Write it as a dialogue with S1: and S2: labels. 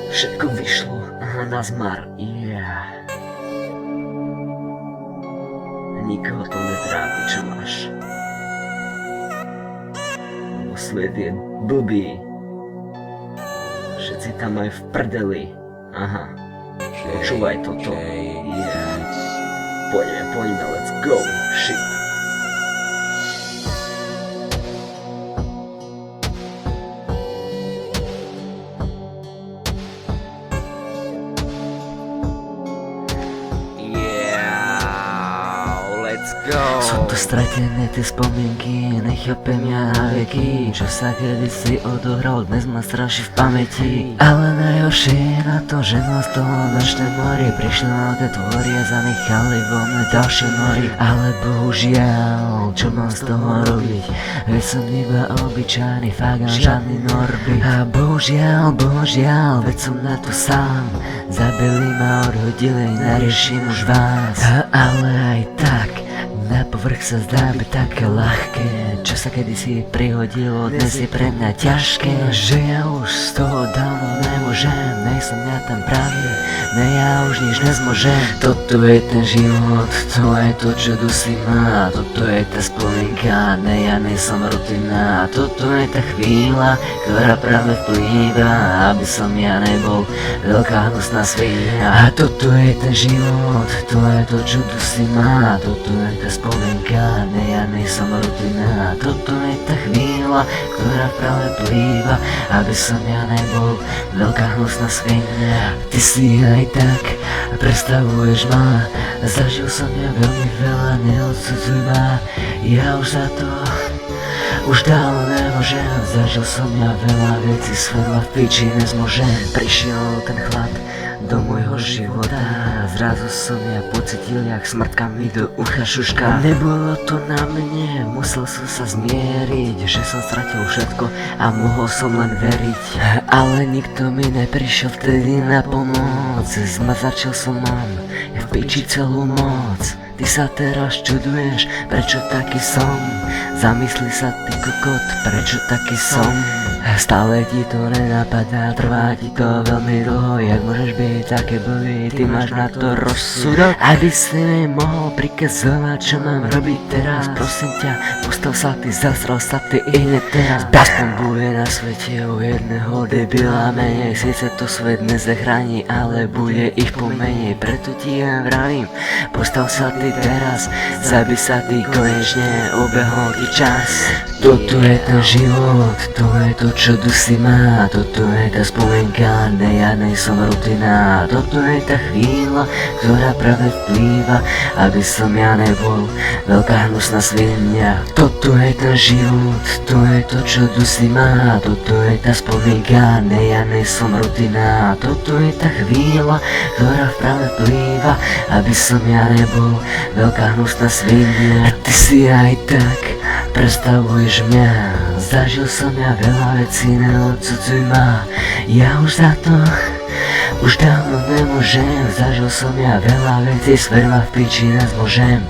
S1: Všetko vyšlo na zmar, Nikoho to netrápi, čo máš. Lebo svet je blbý. Všetci tam aj v prdeli. Aha. Počúvaj toto. Poďme, let's go. Shit.
S2: Sú to stratené tie spomienky, nechápem ja na veky, čo sa kedysi odohral, dnes ma straší v pamäti. Ale najhoršie je na to, že nás toho nočné morie prišli veľké tvory a zanechali vo mne ďalšie nory. Ale bohužiaľ, čo mám z toho robiť, veď som iba obyčajný fakt a žiadny norbit. A bohužiaľ, veď som na to sám, zabili ma, odhodili, neriešim už vás. Ale aj tak na povrch sa zdá byť také ľahké, čo sa kedysi prihodilo, dnes je pre mňa ťažké. Že ja už z toho dávno nemôžem, nejsem ja tam pravý, ne ja už nič nezmôžem. Toto je ten život, to je to, čo dusí ma, toto je tá spomienka, ne ja nejsem rutina. Toto je tá chvíľa, ktorá práve vplýva, aby som ja nebol veľká hnusná svinia. A toto je ten život, to je to, čo dusí ma, toto je tá spomienka, ne ja nejsem rutina. Toto je tá chvíľa, ktorá práve plýva, aby som ja nebol veľká hnusná svinia. Ty si aj tak predstavuješ ma, zažil som ja veľmi veľa, neodsudzuj ma, ja už za to už dávno nemôžem. Zažil som ja veľa vecí, svet ma v piči nezmôžem. Prišiel ten chlad do môjho života, zrazu som ja pocitil, jak smrtka mi do ucha šuška. Nebolo to na mne, musel som sa zmieriť, že som stratil všetko a mohol som len veriť. Ale nikto mi neprišiel vtedy na pomoc, zmazačil som mám v piči celú moc. Ty sa teraz čuduješ, prečo taký som, zamysli sa ty kokot, prečo taký som. Stále ti to nenapadá, trvá ti to veľmi dlho, jak môžeš byť také blbý, ty máš na to rozsudok. Aby si mi mohol prikazovať, čo mám robiť teraz, prosím ťa, postav sa ty, zasral sa ty iné teraz. Aspoň bude na svete u jedného debila menej, síce to svet nezachráni, ale bude ich pomenej. Preto ti ja vravím, postav sa ty teraz, zabij sa ty, konečne ubehol ti čas. Toto je ten život, to je to, čo dusí ma, toto je tá spomienka, ne ja nejsem rutina. Toto je tá chvíľa, ktorá práve vplýva, aby som ja nebol veľká hnusná svinia. Toto je ten život, to je to, čo dusí ma, toto je tá spomienka, ne ja nejsem rutina. Toto je tá chvíľa, ktorá práve vplýva, aby som ja nebol veľká hnusná svinia. A ty si aj tak predstavuješ mňa, zažil som ja veľa vecí, neodsudzuj ma, ja už za to už dávno nemôžem. Zažil som ja veľa vecí, svet ma v piči nezmôžem.